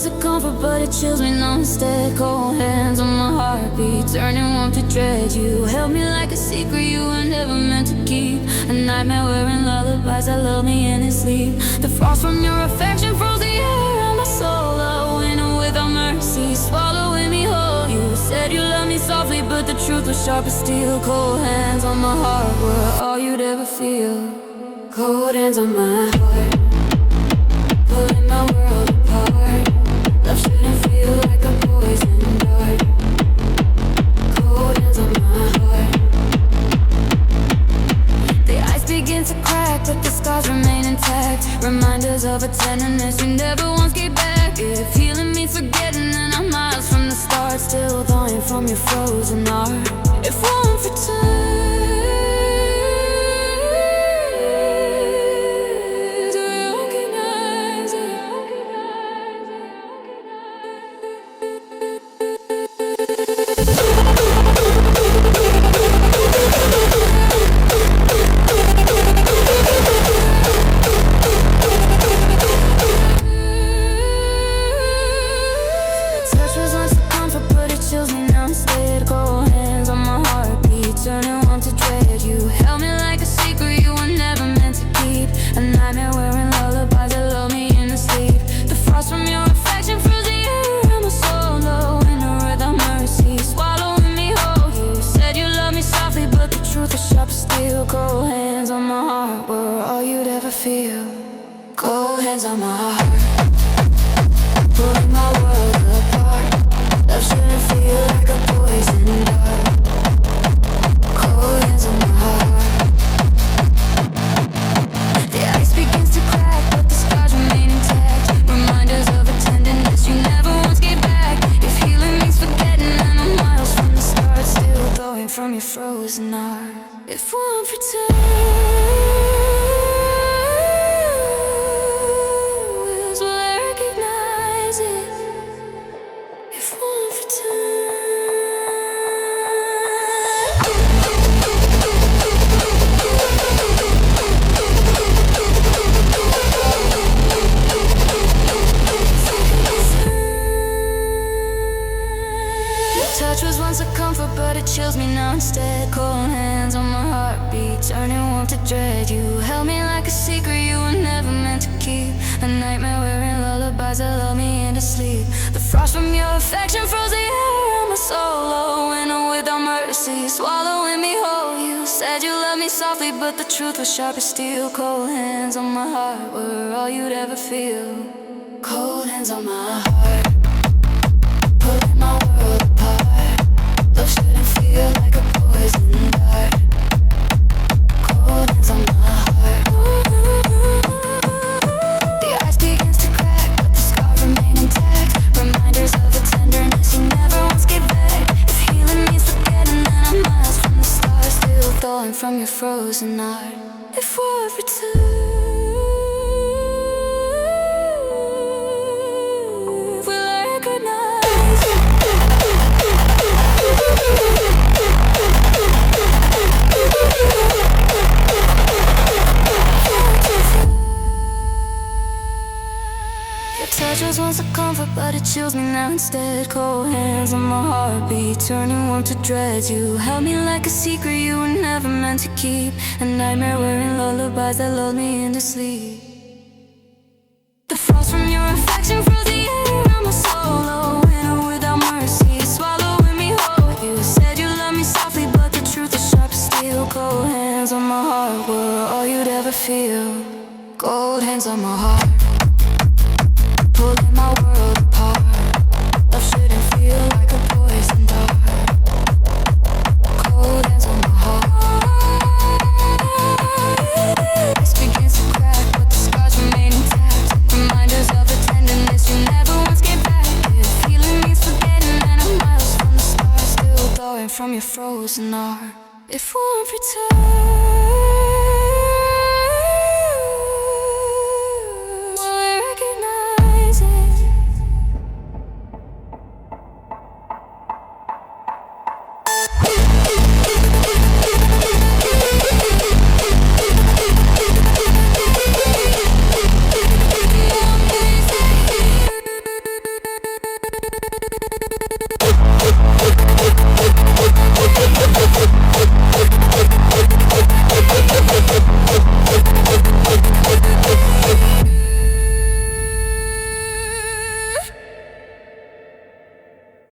wants a comfort, but it chills me now instead. Cold hands on my heartbeat, turning warm to dread. You held me like a secret you were never meant to keep. A nightmare wearing lullabies that lulled me in his sleep. The frost from your affection froze the air on my soul. A winter without mercy, swallowing me whole. You said you loved me softly, but the truth was sharp as steel. Cold hands on my heart were all you'd ever feel. Cold hands on my heart, pulling my world apart. Love shouldn't feel like a poison dart. Cold hands on my heart. The ice begins to crack, but the scars remain intact. Reminders of a tenderness you never once gave back. If healing means forgetting, then I'm miles from the start. Still thawing from your frozen heart. If one for two, cold hands on my heart were all you'd ever feel. Cold hands on my heart, pulling my world apart. Love shouldn't feel like a poison dart. Cold hands on my heart. The ice begins to crack, but the scars remain intact. Reminders of a tenderness you never once gave back. If healing means forgetting, then I'm miles from the start. Still thawing from your frozen heart. If one for two is will I recognize it? If one for Your touch was once a comfort, but it chills me now instead. Cold hands on my heartbeat, turning warm to dread. You held me like a secret you were never meant to keep. A nightmare wearing lullabies that lulled me into sleep. The frost from your affection froze the air on my soul. Oh, winter without mercy, swallowing me whole. You said you loved me softly, but the truth was sharp as steel. Cold hands on my heart were all you'd ever feel. Cold hands on my heart, pulling my world apart. Love shouldn't feel like a poison dart. Cold hands on my heart. The ice begins to crack, but the scars remain intact. Reminders of a tenderness you never once gave back. If healing means forgetting, then I'm miles from the stars. Still thawing from your frozen heart. If one for two, will I recognize it? Your touch was once a comfort, but it chills me now instead. Cold hands on my heartbeat, turning warm to dread. You held me like a secret you were never meant to keep. A nightmare wearing lullabies that lulled me into sleep. The frost from your affection froze the air on my soul. Oh, winter without mercy, swallowing me whole. You said you loved me softly, but the truth is sharp as steel. Cold hands on my heart were all you'd ever feel. Cold hands on my heart, pulling my world apart. Love shouldn't feel like a poison dart. Cold hands on my heart. Ice begins to crack, but the scars remain intact. Reminders of a tenderness you never once gave back. If healing means forgetting, then I'm miles from the stars. Still thawing from your frozen heart. If one for two.